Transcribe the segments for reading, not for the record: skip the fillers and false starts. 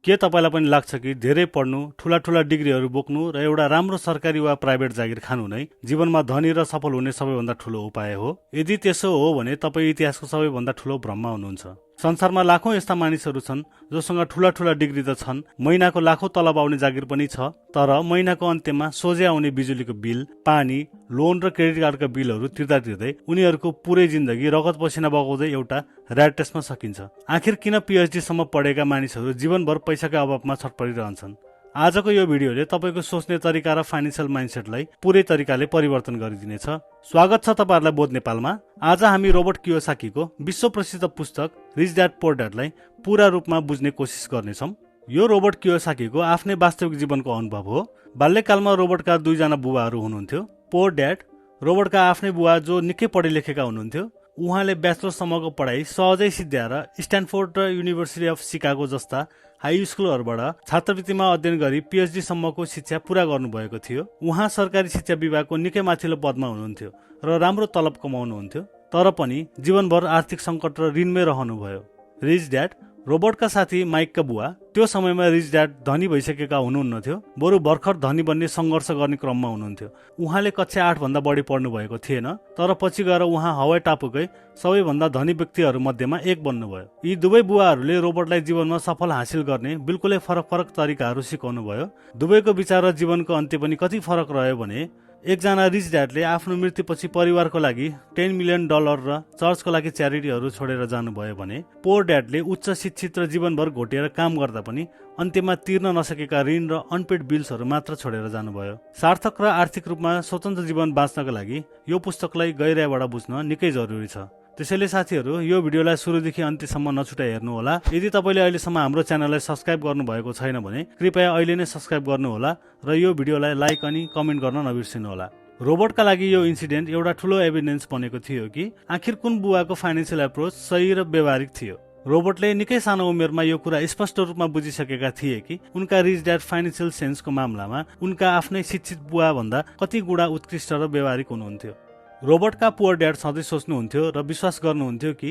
के तपाईलाई पनि लाग्छ कि धेरै पढ्नु, ठूला डिग्रीहरू बोक्नु र एउटा राम्रो सरकारी वा प्राइभेट जागिर खानु नै जीवनमा धनी र सफल हुने सबैभन्दा ठूलो उपाय हो? यदि त्यसो हो भने तपाईँ इतिहासको सबैभन्दा ठूलो भ्रममा हुनुहुन्छ। संसारमा लाखौं यस्ता मानिसहरू छन् जोसँग ठूला डिग्री त छन्, महिनाको लाखौं तलब आउने जागिर पनि छ, तर महिनाको अन्त्यमा सोझै आउने बिजुलीको बिल, पानी, लोन र क्रेडिट कार्डका बिलहरू तिर्दै उनीहरूको पुरै जिन्दगी रगत पसिना बगाउँदै एउटा ऱ्याट रेसमा सकिन्छ। आखिर किन पीएचडी सम्म पढेका मानिसहरू जीवनभर पैसाकै अभावमा छटपटिरहन्छन्? आजको यो भिडियोले तपाईको सोच्ने तरिका र फाइनान्शियल माइन्डसेटलाई पुरै तरिकाले परिवर्तन गरिदिनेछ। स्वागत छ तपाईहरुलाई बोध नेपालमा। आज हामी रोबर्ट कियोसाकीको विश्व प्रसिद्ध पुस्तक रिच ड्याड पुअर ड्याडलाई पूरा रूपमा बुझ्ने कोसिस गर्नेछौँ। यो रोबर्ट कियोसाकीको आफ्नै वास्तविक जीवनको अनुभव हो। बाल्यकालमा रोबर्टका दुईजना बुबाहरू हुनुहुन्थ्यो। पुअर ड्याड रोबर्टका आफ्नै बुवा जो निकै पढे लेखेका हुनुहुन्थ्यो। उहाँले ब्याचलरसम्मको पढाइ सहजै सिद्ध्याएर स्ट्यानफोर्ड र युनिभर्सिटी अफ सिकागो जस्ता हाई स्कुलहरूबाट छात्रवृत्तिमा अध्ययन गरी पीएचडी सम्मको शिक्षा पूरा गर्नुभएको थियो। उहाँ सरकारी शिक्षा विभागको निकै माथिल्लो पदमा हुनुहुन्थ्यो र राम्रो तलब कमाउनुहुन्थ्यो, तर पनि जीवनभर आर्थिक सङ्कट र ऋणमै रहनुभयो। रिच ड्याड रोबर्टका साथी माइकका बुवा त्यो समयमा रिच ड्याड धनी भइसकेका हुनुहुन्थ्यो, बरु भर्खर धनी बन्ने सङ्घर्ष गर्ने क्रममा हुनुहुन्थ्यो। उहाँले कक्षा 8 भन्दा बढी पढ्नु भएको थिएन, तर पछि गएर उहाँ हवाई टापुकै सबैभन्दा धनी व्यक्तिहरू मध्येमा एक बन्नुभयो। यी दुवै बुवाहरूले रोबर्टलाई जीवनमा सफल हासिल गर्ने बिल्कुलै फरक तरिकाहरू सिकाउनु भयो। दुवैको विचार र जीवनको अन्त्य पनि कति फरक रह्यो भने एकजना रिच ड्याडले आफ्नो मृत्युपछि परिवारको लागि $10 मिलियन र चर्चको लागि च्यारिटीहरू छोडेर जानुभयो भने पुअर ड्याडले उच्च शिक्षित र जीवनभर घोटिएर काम गर्दा पनि अन्त्यमा तिर्न नसकेका ऋण र अनपेड बिल्सहरू मात्र छोडेर जानुभयो। सार्थक र आर्थिक रूपमा स्वतन्त्र जीवन बाँच्नका लागि यो पुस्तकलाई गहिराइबाट बुझ्न निकै जरुरी छ। त्यसैले साथीहरू, यो भिडियोलाई सुरुदेखि अन्त्यसम्म नछुटाइ हेर्नुहोला। यदि तपाईँले अहिलेसम्म हाम्रो च्यानललाई सब्स्क्राइब गर्नुभएको छैन भने कृपया अहिले नै सब्स्क्राइब गर्नुहोला र यो भिडियोलाई लाइक अनि कमेन्ट गर्न नबिर्सिनुहोला। रोबर्टका लागि यो इन्सिडेन्ट एउटा ठूलो एभिडेन्स बनेको थियो कि आखिर कुन बुवाको फाइनान्शियल एप्रोच सही र व्यवहारिक थियो। रोबर्टले निकै सानो उमेरमा यो कुरा स्पष्ट रूपमा बुझिसकेका थिए कि उनका रिच ड्याड फाइनान्शियल सेन्सको मामलामा उनका आफ्नै शिक्षित बुवा भन्दा कति गुणा उत्कृष्ट र व्यवहारिक हुनुहुन्थ्यो। रोबर्टका पुअर ड्याड सधैँ सोच्नुहुन्थ्यो र विश्वास गर्नुहुन्थ्यो कि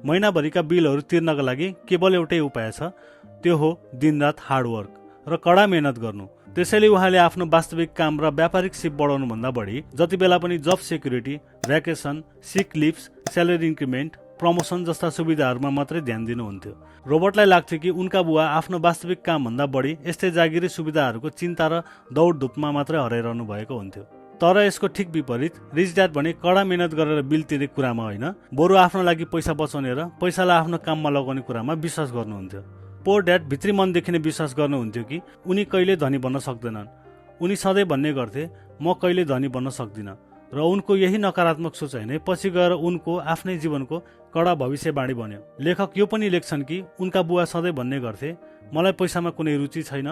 महिनाभरिका बिलहरू तिर्नका लागि केवल एउटै उपाय छ, त्यो हो दिनरात हार्डवर्क र कडा मेहनत गर्नु। त्यसैले उहाँले आफ्नो वास्तविक काम र व्यापारिक सिप बढाउनुभन्दा बढी जति बेला पनि जब सेक्युरिटी, भ्याकेसन, सिक लिभ्स, स्यालेरी इन्क्रिमेन्ट, प्रमोसन जस्ता सुविधाहरूमा मात्रै ध्यान दिनुहुन्थ्यो। रोबर्टलाई लाग्थ्यो कि उनका बुवा आफ्नो वास्तविक कामभन्दा बढी यस्तै जागिरी सुविधाहरूको चिन्ता र दौडधुपमा मात्रै हराइरहनु भएको हुन्थ्यो। तर यसको ठिक विपरीत रिच ड्याड भने कडा मेहनत गरेर बिल तिर्ने कुरामा होइन, बरु आफ्नो लागि पैसा बचाउने र पैसालाई आफ्नो काममा लगाउने कुरामा विश्वास गर्नुहुन्थ्यो। पुअर ड्याड भित्री मनदेखि नै विश्वास गर्नुहुन्थ्यो कि उनी कहिले धनी बन्न सक्दैनन्। उनी सधैँ भन्ने गर्थे, म कहिले धनी बन्न सक्दिनँ, र उनको यही नकारात्मक सोचाइ नै पछि गएर उनको आफ्नै जीवनको कडा भविष्यवाणी बन्यो। लेखक यो पनि लेख्छन् कि उनका बुवा सधैँ भन्ने गर्थे, मलाई पैसामा कुनै रुचि छैन,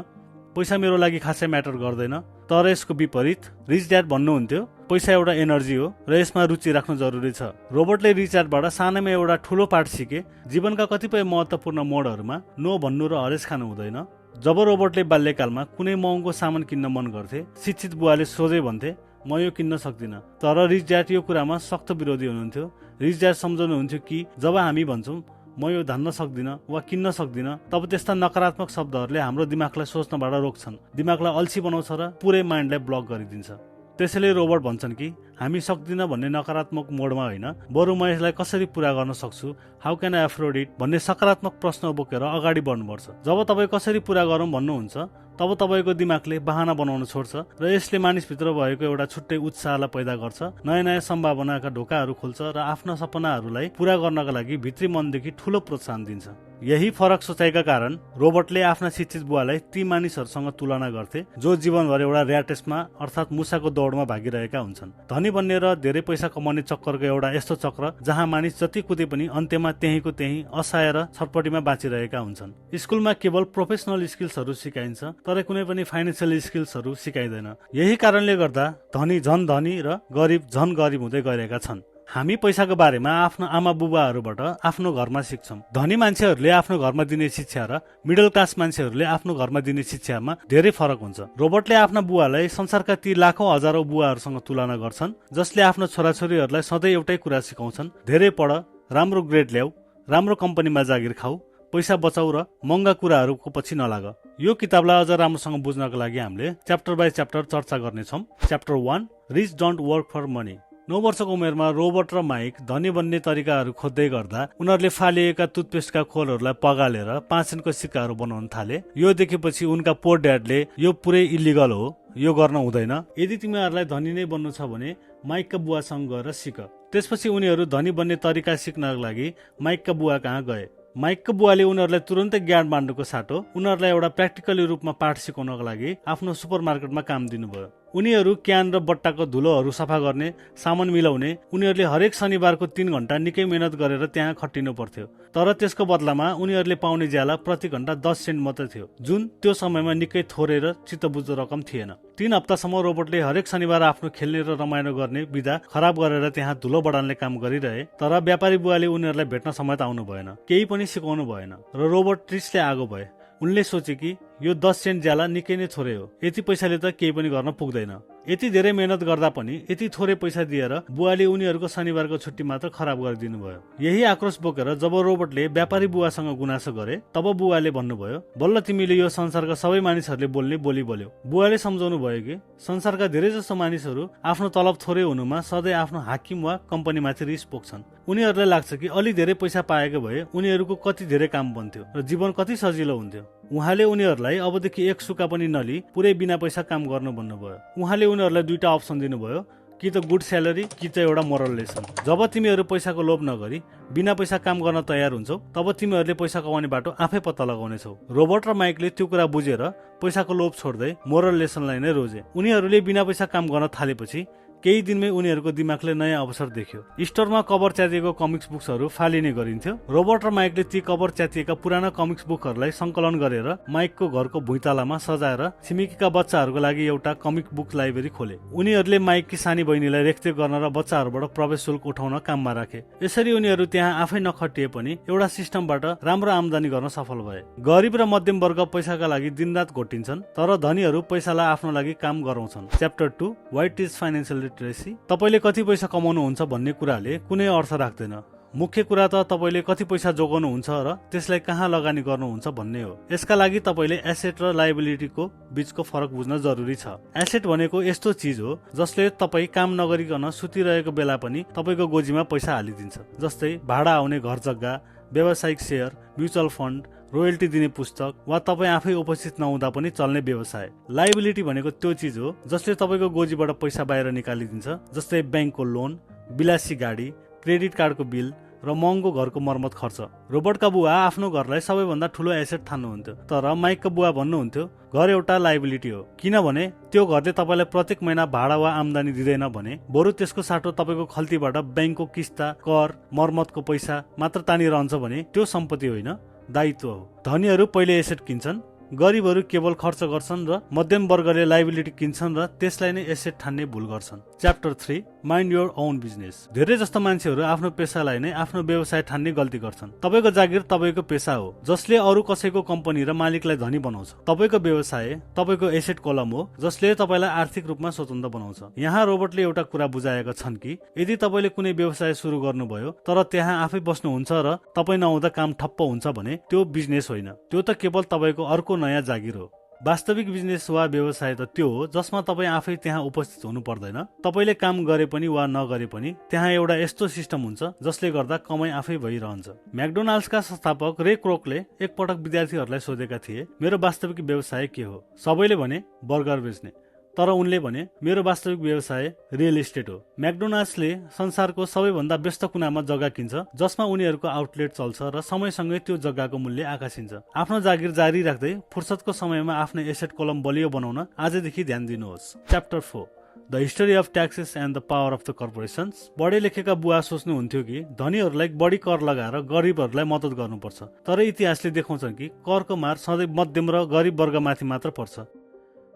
पैसा मेरो लागि खासै म्याटर गर्दैन। तर यसको विपरीत रिच ड्याड भन्नुहुन्थ्यो, पैसा एउटा एनर्जी हो र यसमा रुचि राख्नु जरुरी छ। रोबर्टले रिच ड्याडबाट सानैमा एउटा ठूलो पाठ सिके, जीवनका कतिपय महत्त्वपूर्ण मोडहरूमा नो भन्नु र हरेस खानु हुँदैन। जब रोबर्टले बाल्यकालमा कुनै महँगो सामान किन्न मन गर्थे, शिक्षित बुवाले सोझै भन्थे, म यो किन्न सक्दिनँ। तर रिच ड्याड यो कुरामा सख्त विरोधी हुनुहुन्थ्यो। रिच ड्याड सम्झाउनुहुन्थ्यो कि जब हामी भन्छौँ म यो धान्न सक्दिनँ वा किन्न सक्दिनँ, तब त्यस्ता नकारात्मक शब्दहरूले हाम्रो दिमागलाई सोच्नबाट रोक्छन्, दिमागलाई अल्छी बनाउँछ र पुरै माइन्डलाई ब्लक गरिदिन्छ। त्यसैले रोबर्ट भन्छन् कि हामी सक्दिनँ भन्ने नकारात्मक मोडमा होइन, बरु म यसलाई कसरी पूरा गर्न सक्छु, how can I afford it भन्ने सकारात्मक प्रश्न बोकेर अगाडि बढ्नुपर्छ। जब तपाईँ कसरी पूरा गरौँ भन्नुहुन्छ, तब तपाईँको दिमागले बहाना बनाउन छोड्छ र यसले मानिसभित्र भएको एउटा छुट्टै उत्साहलाई पैदा गर्छ, नयाँ सम्भावनाका ढोकाहरू खोल्छ र आफ्ना सपनाहरूलाई पूरा गर्नका लागि भित्री मनदेखि ठूलो प्रोत्साहन दिन्छ। यही फरक सोचाइका कारण रोबर्टले आफ्ना शिक्षित बुवालाई ती मानिसहरूसँग तुलना गर्थे जो जीवनभर एउटा ऱ्याट रेसमा अर्थात् मुसाको दौडमा भागिरहेका हुन्छन्। धनी बन्ने र धेरै पैसा कमाउने चक्करको एउटा यस्तो चक्र जहाँ मानिस जति कुदे पनि अन्त्यमा त्यहीँको त्यहीँ असहाय र छटपटीमा बाँचिरहेका हुन्छन्। स्कुलमा केवल प्रोफेसनल स्किल्सहरू सिकाइन्छ, तर कुनै पनि फाइनान्शियल स्किल्सहरू सिकाइँदैन। यही कारणले गर्दा धनी झन धनी र गरिब झन गरिब हुँदै गइरहेका छन्। हामी पैसाको बारेमा आफ्नो आमा बुबाहरूबाट आफ्नो घरमा सिक्छौँ। धनी मान्छेहरूले आफ्नो घरमा दिने शिक्षा र मिडल क्लास मान्छेहरूले आफ्नो घरमा दिने शिक्षामा धेरै फरक हुन्छ। रोबर्टले आफ्ना बुवालाई संसारका ती लाखौं हजारौं बुवाहरूसँग तुलना गर्छन् जसले आफ्नो छोराछोरीहरूलाई सधैँ एउटै कुरा सिकाउँछन्, धेरै पढ, राम्रो ग्रेड ल्याऊ, राम्रो कम्पनीमा जागिर खाऊ, पैसा बचाऊ र महँगा कुराहरूको पछि नलाग। यो किताबलाई अझ राम्रोसँग बुझ्नको लागि हामीले च्याप्टर बाई च्याप्टर चर्चा गर्नेछौँ। Chapter 1 rich don't work for money. 9 वर्षको उमेरमा रोबर्ट र माइक धनी बन्ने तरिकाहरू खोज्दै गर्दा उनीहरूले फालिएका टुथपेस्टका खोलहरूलाई पगालेर 5 सेन्टको सिक्काहरू बनाउन थाले। यो देखेपछि उनका पोर ड्याडले यो पुरै इलिगल हो, यो गर्न हुँदैन। यदि तिमीहरूलाई धनी नै बन्नु छ भने माइकका बुवासँग गएर सिक। त्यसपछि उनीहरू धनी बन्ने तरिका सिक्नको लागि माइकका बुवा कहाँ गए। माइकका बुवाले उनीहरूलाई तुरन्तै ज्ञान बाँड्नुको साटो उनीहरूलाई एउटा प्र्याक्टिकली रूपमा पाठ सिकाउनको लागि आफ्नो सुपरमार्केटमा काम दिनुभयो। उनीहरू क्यान र बट्टाको धुलोहरू सफा गर्ने, सामान मिलाउने, उनीहरूले हरेक शनिबारको 3 घण्टा निकै मेहनत गरेर त्यहाँ खटिनु पर्थ्यो। तर त्यसको बदलामा उनीहरूले पाउने ज्याला प्रति घण्टा 10 सेन्ट मात्र थियो, जुन त्यो समयमा निकै थोरै र चित्तबुझ्दो रकम थिएन। 3 हप्तासम्म रोबोटले हरेक शनिबार आफ्नो खेल्ने र रमाइलो गर्ने विधा खराब गरेर त्यहाँ धुलो बढाल्ने काम गरिरहे। तर व्यापारी बुवाले उनीहरूलाई भेट्न समेत आउनु भएन, केही पनि सिकाउनु भएन र रोबोट रिसले आगो भए। उनले सोचे कि यो 10 सेन्ट ज्याला निकै नै थोरै हो, यति पैसाले त केही पनि गर्न पुग्दैन। यति धेरै मेहनत गर्दा पनि यति थोरै पैसा दिएर बुवाले उनीहरूको शनिबारको छुट्टी मात्र खराब गरिदिनु भयो। यही आक्रोश बोकेर जब रोबोटले व्यापारी बुवासँग गुनासो गरे तब बुवाले भन्नुभयो, बल्ल तिमीले यो संसारका सबै मानिसहरूले बोल्ने बोली बोल्यौ। बुवाले सम्झाउनु भयो कि संसारका धेरै जसो मानिसहरू आफ्नो तलब थोरै हुनुमा सधैँ आफ्नो हाकिम वा कम्पनीमाथि रिस पोख्छन्। उनीहरूलाई लाग्छ कि अलि धेरै पैसा पाएको भए उनीहरूको कति धेरै काम बन्थ्यो र जीवन कति सजिलो हुन्थ्यो। उहाँले उनीहरूलाई अबदेखि एक सुका पनि नलिई पुरै बिना पैसा काम गर्नु भन्नुभयो। उहाँले उनीहरूलाई दुईटा अप्सन दिनुभयो, कि त गुड स्यालेरी कि त एउटा मोरल लेसन। जब तिमीहरू पैसाको लोभ नगरी बिना पैसा काम गर्न तयार हुन्छौ तब तिमीहरूले पैसा कमाउने बाटो आफै पत्ता लगाउनेछौ। रोबोट र माइकले त्यो कुरा बुझेर पैसाको लोभ छोड्दै मोरल लेसनलाई नै रोजे। उनीहरूले बिना पैसा काम गर्न थालेपछि केही दिनमै उनीहरूको दिमागले नयाँ अवसर देख्यो। स्टोरमा कभर च्यातिएको कमिक्स बुक्सहरू फालिने गरिन्थ्यो। रोबोट र माइकले ती कभर च्यातिएका पुराना कमिक्स बुकहरूलाई सङ्कलन गरेर माइकको घरको भुइँतालामा सजाएर छिमेकीका बच्चाहरूको लागि एउटा कमिक बुक लाइब्रेरी खोले। उनीहरूले माइककी सानी बहिनीलाई रेखदेख गर्न र बच्चाहरूबाट प्रवेश शुल्क उठाउन काममा राखे। यसरी उनीहरू त्यहाँ आफै नखटिए पनि एउटा सिस्टमबाट राम्रो आम्दानी गर्न सफल भए। गरिब र मध्यम वर्ग पैसाका लागि दिनरात घोटिन्छन्, तर धनीहरू पैसालाई आफ्नो लागि काम गराउँछन्। Chapter 2 what is financial literacy. तपाईले कति पैसा कमाउनुहुन्छ भन्ने कुराले कुनै अर्थ राख्दैन। मुख्य कुरा त तपाईले कति पैसा जोगाउनुहुन्छ र त्यसलाई कहाँ लगानी गर्नुहुन्छ भन्ने हो। यसका लागि तपाईले एसेट र लायबिलिटीको बीचको फरक बुझ्न जरुरी छ। एसेट भनेको यस्तो चिज हो जसले तपाई काम नगरिकन सुतिरहेको बेला पनि तपाईको गोजीमा पैसा हालिदिन्छ, जस्तै भाडा आउने घर जग्गा, व्यावसायिक शेयर, म्युचुअल फन्ड, रोयल्टी दिने पुस्तक वा तपाईँ आफै उपस्थित नहुँदा पनि चल्ने व्यवसाय। लायबिलिटी भनेको त्यो चिज हो जसले तपाईको गोजीबाट पैसा बाहिर निकालिदिन्छ, जस्तै ब्याङ्कको लोन, विलासी गाडी, क्रेडिट कार्डको बिल र महँगो घरको मर्मत खर्च। रोबोटका बुवा आफ्नो घरलाई सबैभन्दा ठुलो एसेट ठान्नुहुन्थ्यो, तर माइकका बुवा भन्नुहुन्थ्यो घर एउटा लायबिलिटी हो, किनभने त्यो घरले तपाईलाई प्रत्येक महिना भाडा वा आम्दानी दिँदैन भने बरु त्यसको साटो तपाईको खल्तीबाट ब्याङ्कको किस्ता, कर, मर्मतको पैसा मात्र तानिरहन्छ भने त्यो सम्पत्ति होइन, दायित्व हो। धनीहरू पहिले एसेट किन्छन्, गरिबहरू केवल खर्च गर्छन् र मध्यम वर्गले लायबिलिटी किन्छन् र त्यसलाई नै एसेट ठान्ने भुल गर्छन्। Chapter 3 mind your own business. धेरै जस्तो मान्छेहरू आफ्नो पेसालाई नै आफ्नो व्यवसाय ठान्ने गल्ती गर्छन्। तपाईको जागिर तपाईको पेसा हो जसले अरू कसैको कम्पनी र मालिकलाई धनी बनाउँछ। तपाईको व्यवसाय तपाईको एसेट कलम हो जसले तपाईलाई आर्थिक रूपमा स्वतन्त्र बनाउँछ। यहाँ रोबोटले एउटा कुरा बुझाएका छन् कि यदि तपाईले कुनै व्यवसाय सुरु गर्नुभयो तर त्यहाँ आफै बस्नुहुन्छ र तपाई नहुँदा काम ठप्प हुन्छ भने त्यो बिजनेस होइन, त्यो त केवल तपाईको अर्को नयाँ जागिर हो। वास्तविक बिजनेस वा व्यवसाय त त्यो हो जसमा तपाईँ आफै त्यहाँ उपस्थित हुनु पर्दैन। तपाईले काम गरे पनि वा नगरे पनि त्यहाँ एउटा यस्तो सिस्टम हुन्छ जसले गर्दा कमाई आफै भइरहन्छ। म्याकडोनाल्ड्सका संस्थापक रे क्रोकले एकपटक विद्यार्थीहरूलाई सोधेका थिए, मेरो वास्तविक व्यवसाय के हो? सबैले भने बर्गर बेच्ने, तर उनले भने मेरो वास्तविक व्यवसाय रियल एस्टेट हो। म्याकडोनाल्ड्सले संसारको सबैभन्दा व्यस्त कुनामा जग्गा किन्छ जसमा उनीहरूको आउटलेट चल्छ र समयसँगै त्यो जग्गाको मूल्य आकाशिन्छ। आफ्नो जागिर जारी राख्दै फुर्सदको समयमा आफ्नो एसेट कलम बलियो बनाउन आजदेखि ध्यान दिनुहोस्। Chapter 4 the history of taxes and the power of the corporations. पढे लेखेका बुवा सोच्नुहुन्थ्यो कि धनीहरूलाई बढी कर लगाएर गरिबहरूलाई मद्दत गर्नुपर्छ, तर इतिहासले देखाउँछन् कि करको मार सधैँ मध्यम र गरिब वर्गमाथि मात्र पर्छ।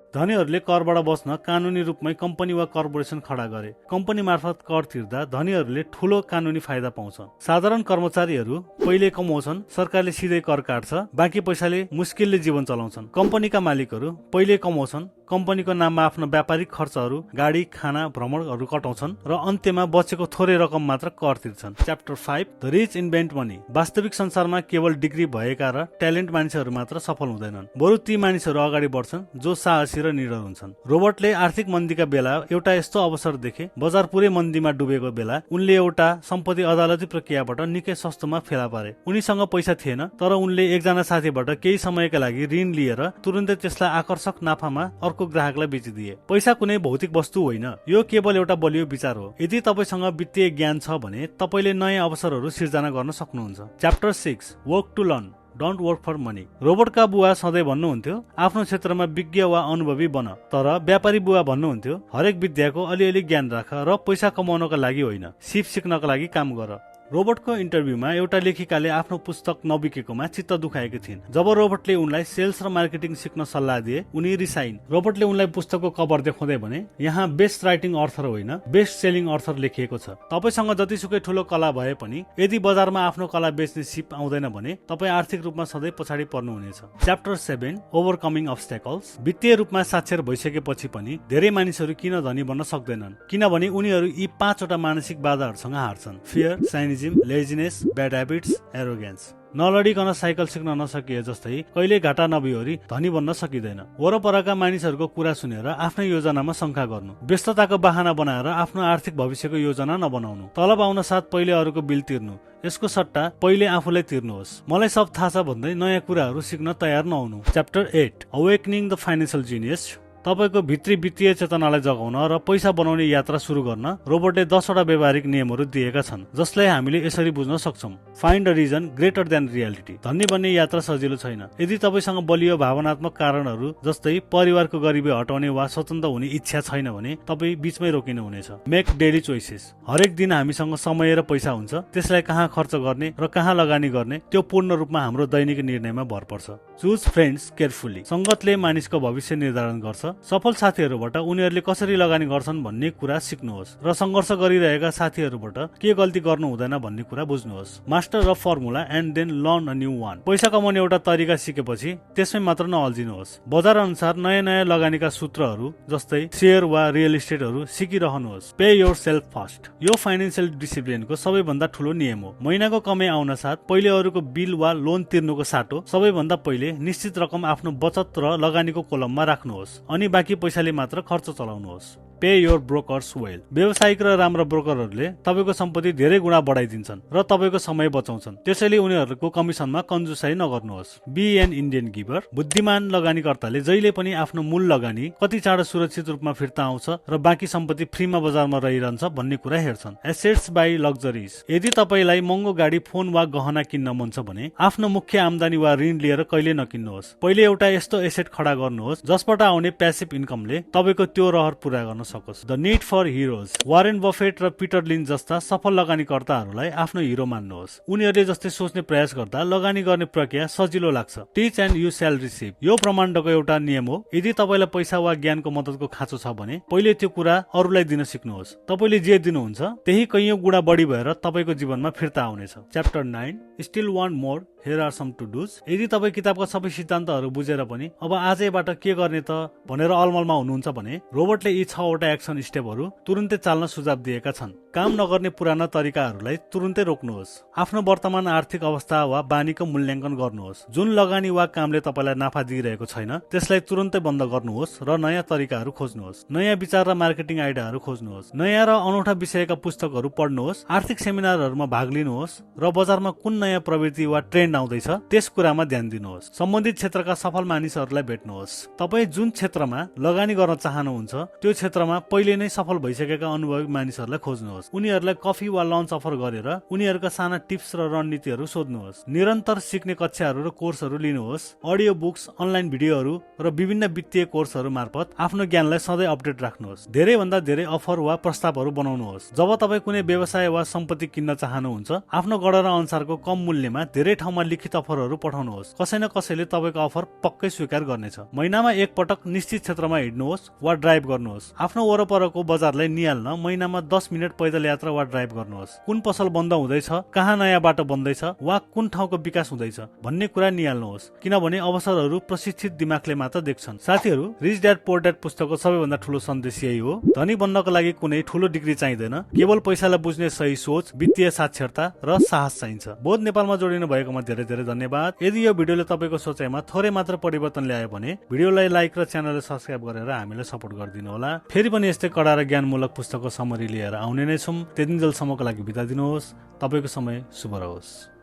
धनीहरूले करबाट बच्न कानुनी रूपमै कम्पनी वा कर्पोरेसन खडा गरे। कम्पनी मार्फत कर तिर्दा धनीहरूले ठूलो कानुनी फाइदा पाउँछ। साधारण कर्मचारीहरू पहिले कमाउँछन्, सरकारले सिधै कर काट्छ, बाँकी पैसाले मुस्किलले जीवन चलाउँछन्। कम्पनीका मालिकहरू पहिले कमाउँछन्, कम्पनीको नाममा आफ्नो व्यापारिक खर्चहरू, गाडी, खाना, भ्रमणहरू कटाउँछन् र अन्त्यमा बचेको थोरै रकम मात्र कर तिर्छन्। Chapter 5 the rich invent money. वास्तविक संसारमा केवल डिग्री भएका र ट्यालेन्ट मानिसहरू मात्र सफल हुँदैनन्, बरु ती मानिसहरू अगाडि बढ्छन् जो साहसी र निडर हुन्छन्। रोबर्टले आर्थिक मन्दीका बेला एउटा यस्तो अवसर देखे। बजार पुरै मन्दीमा डुबेको बेला उनले एउटा सम्पत्ति अदालती प्रक्रियाबाट निकै सस्तोमा फेला पारे। उनीसँग पैसा थिएन, तर उनले एकजना साथीबाट केही समयका लागि ऋण लिएर तुरुन्तै त्यसलाई आकर्षक नाफामा अर्को ग्राहकलाई बेचिदिए। पैसा कुनै भौतिक वस्तु होइन, यो केवल एउटा बलियो विचार हो। यदि तपाईसँग वित्तीय ज्ञान छ भने तपाईले नयाँ अवसरहरू सिर्जना गर्न सक्नुहुन्छ। Chapter 6 work to learn, don't work for money. रोबर्टका बुवा सधैँ भन्नुहुन्थ्यो, आफ्नो क्षेत्रमा विज्ञ वा अनुभवी बन, तर व्यापारी बुवा भन्नुहुन्थ्यो, हरेक विद्याको अलिअलि ज्ञान राख र पैसा कमाउनका लागि होइन, सिप सिक्नका लागि काम गर। रोबर्टको इन्टरभ्यूमा एउटा लेखिकाले आफ्नो पुस्तक नबिकेकोमा चित्त दुखाएकी थिइन्। जब रोबर्टले उनलाई सेल्स र मार्केटिङ सिक्न सल्लाह दिए, उनी रिसाइन्। रोबर्टले उनलाई पुस्तकको कभर देखाउँदै भने, यहाँ बेस्ट राइटिङ अर्थर होइन, बेस्ट सेलिङ अर्थर लेखिएको छ। तपाईसँग जतिसुकै ठूलो कला भए पनि यदि बजारमा आफ्नो कला बेच्ने सिप आउँदैन भने तपाईँ आर्थिक रूपमा सधैँ पछाडि पर्नुहुनेछ। च्याप्टर 7 ओभरकमिङ अब्स्टेकल्स। वित्तीय रूपमा साक्षर भइसकेपछि पनि धेरै मानिसहरू किन धनी बन्न सक्दैनन्? किनभने उनीहरू यी 5 वटा मानसिक बाधाहरूसँग हार्छन्: fear, laziness, bad habits, arrogance. नलडिकन साइकल सिक्न नसकिए जस्तै कहिले घाटा नभइवरी धनी बन्न सकिँदैन। वरपरका मानिसहरूको कुरा सुनेर आफ्नै योजनामा शंका गर्नु, व्यस्तताको बहाना बनाएर आफ्नो आर्थिक भविष्यको योजना नबनाउनु, तलब आउन साथ पहिले अरूको बिल तिर्नु, यसको सट्टा पहिले आफूलाई तिर्नुहोस्, मलाई सब थाहा छ भन्दै नयाँ कुराहरू सिक्न तयार नहुनु। Chapter 8 awakening the financial genius. तपाईको भित्री वित्तीय चेतनालाई जगाउन र पैसा बनाउने यात्रा सुरु गर्न रोबर्टले 10 वटा व्यावहारिक नियमहरू दिएका छन्, जसलाई हामीले यसरी बुझ्न सक्छौं: find a reason greater than reality. धनी बन्ने यात्रा सजिलो छैन। यदि तपाईसँग बलियो भावनात्मक कारणहरू जस्तै परिवारको गरिबी हटाउने वा स्वतन्त्र हुने इच्छा छैन भने तपाई बीचमै रोकिनु हुनेछ। Make daily choices. हरेक दिन हामीसँग समय र पैसा हुन्छ, त्यसलाई कहाँ खर्च गर्ने र कहाँ लगानी गर्ने त्यो पूर्ण रूपमा हाम्रो दैनिक निर्णयमा भर पर्छ। Choose friends carefully. संगतले मानिसको भविष्य निर्धारण गर्छ। सफल साथीहरूबाट उनीहरूले कसरी लगानी गर्छन् भन्ने कुरा सिक्नुहोस् र सङ्घर्ष गरिरहेका साथीहरूबाट के गल्ती गर्नु हुँदैन भन्ने कुरा बुझ्नुहोस्। Master of formula and then learn a new one. पैसा कमाउने एउटा तरिका सिकेपछि त्यसमै मात्र नअल्झिनुहोस्। बजार अनुसार नयाँ नयाँ लगानीका सूत्रहरू जस्तै शेयर वा रियल इस्टेटहरू सिकिरहनुहोस्। Pay yourself first. यो फाइनेन्शियल डिसिप्लिनको सबैभन्दा ठूलो नियम हो। महिनाको कमाइ आउन साथ पहिले अरूको बिल वा लोन तिर्नुको साटो सबैभन्दा पहिले निश्चित रकम आफ्नो बचत र लगानीको कोलममा राख्नुहोस्, अनि बाँकी पैसाले मात्र खर्च चलाउनुहोस्। Pay your brokers well. व्यवसायिक र राम्रा ब्रोकरहरूले तपाईको सम्पत्ति धेरै गुणा बढाइदिन्छन् र तपाईको समय बचाउँछन्, त्यसैले उनीहरूको कमिसनमा कन्जुसाइ नगर्नुहोस्। Be an Indian giver. बुद्धिमान लगानीकर्ताले जहिले पनि आफ्नो मूल लगानी कति चाँडो सुरक्षित रूपमा फिर्ता आउँछ र बाँकी सम्पत्ति फ्रीमा बजारमा रहिरहन्छ भन्ने कुरा हेर्छन्। Assets buy luxuries. यदि तपाईलाई महँगो गाडी, फोन वा गहना किन्न मन छ भने आफ्नो मुख्य आम्दानी वा ऋण लिएर कहिले नकिन्नुहोस्। पहिले एउटा यस्तो एसेट खडा गर्नुहोस् जसबाट आउने प्यासिभ इन्कमले तपाईको त्यो रहर पूरा गर्न सकोस्। The need for heroes. Warren Buffett र पिटर लिन जस्ता सफल लगानीकर्ताहरूलाई आफ्नो हिरो मान्नुहोस्। उनीहरूले जस्तै सोच्ने प्रयास गर्दा लगानी गर्ने प्रक्रिया सजिलो लाग्छ। Teach and you shall receive. यो ब्रह्माण्डको एउटा नियम हो। यदि तपाईलाई पैसा वा ज्ञानको मद्दतको खाँचो छ भने पहिले त्यो कुरा अरूलाई दिन सिक्नुहोस्। तपाईले जे दिनुहुन्छ त्यही कैयौं गुणा बढी भएर तपाईको जीवनमा फिर्ता आउनेछ। Chapter 9 still want more, here are some to dos. यदि तपाईँ किताबका सबै सिद्धान्तहरू बुझेर पनि अब आजैबाट के गर्ने त भनेर अलमलमा हुनुहुन्छ भने रोबर्टले यी 6 वटा एक्सन स्टेपहरू तुरुन्तै चाल्न सुझाव दिएका छन्। काम नगर्ने पुराना तरिकाहरूलाई तुरुन्तै रोक्नुहोस्। आफ्नो वर्तमान आर्थिक अवस्था वा बानीको मूल्याङ्कन गर्नुहोस्। जुन लगानी वा कामले तपाईलाई नाफा दिइरहेको छैन त्यसलाई तुरुन्तै बन्द गर्नुहोस् र नयाँ तरिकाहरू खोज्नुहोस्। नयाँ विचार र मार्केटिङ आइडियाहरू खोज्नुहोस्। नयाँ र अनौठा विषयका पुस्तकहरू पढ्नुहोस्। आर्थिक सेमिनारहरूमा भाग लिनुहोस् र बजारमा कुन नयाँ प्रवृत्ति वा ट्रेन्ड आउँदैछ त्यस कुरामा ध्यान दिनुहोस्। सम्बन्धित क्षेत्रका सफल मानिसहरूलाई भेट्नुहोस्। तपाईँ जुन क्षेत्रमा लगानी गर्न चाहनुहुन्छ त्यो क्षेत्रमा पहिले नै सफल भइसकेका अनुभवी मानिसहरूलाई खोज्नुहोस्। उनीहरूलाई कफी वा लन्च अफर गरेर उनीहरूका साना टिप्स र रणनीतिहरू सोध्नुहोस्। निरन्तर सिक्ने कक्षाहरू र कोर्सहरू लिनुहोस्। अडियो बुक्स, अनलाइन भिडियोहरू र विभिन्न वित्तीय कोर्सहरू मार्फत आफ्नो ज्ञानलाई सधैँ अपडेट राख्नुहोस्। धेरै भन्दा धेरै अफर वा प्रस्तावहरू बनाउनुहोस्। जब तपाईँ कुनै व्यवसाय वा सम्पत्ति किन्न चाहनुहुन्छ आफ्नो गणना अनुसारको कम मूल्यमा धेरै ठाउँमा महिनामा लिखित अफरहरू पठाउनुहोस्। कसै न कसैले तपाईको अफर पक्कै स्वीकार गर्नेछ। महिनामा एक पटक निश्चित क्षेत्रमा हिँड्नुहोस् वा ड्राइभ गर्नुहोस्। आफ्नो वरपरको बजारलाई निहाल्न महिनामा 10 मिनेट पैदल यात्रा वा ड्राइभ गर्नुहोस्। कुन पसल बन्द हुँदैछ, कहाँ नयाँ बाटो बन्दैछ वा कुन ठाउँको विकास हुँदैछ भन्ने कुरा निहाल्नुहोस्, किनभने अवसरहरू प्रशिक्षित दिमागले मात्र देख्छन्। साथीहरू, रिच ड्याड पुअर ड्याड पुस्तकको सबैभन्दा ठूलो सन्देश यही हो, धनी बन्नको लागि कुनै ठूलो डिग्री चाहिँदैन, केवल पैसालाई बुझ्ने सही सोच, वित्तीय साक्षरता र साहस चाहिन्छ। बोध नेपालमा जोडिनु भएकोमा धेरै धेरै धन्यवाद। यदि यो भिडियोले तपाईको सोचाइमा थोरै मात्र परिवर्तन ल्यायो भने भिडियोलाई लाइक र च्यानललाई सब्स्क्राइब गरेर हामीलाई सपोर्ट गरिदिनु होला। फेरि पनि यस्तै कडा र ज्ञानमूलक पुस्तकको समरी लिएर आउने नै छौं। त्यतिन्जेलसम्मको लागि बिदा दिनुहोस्। तपाईको समय शुभ रहोस्।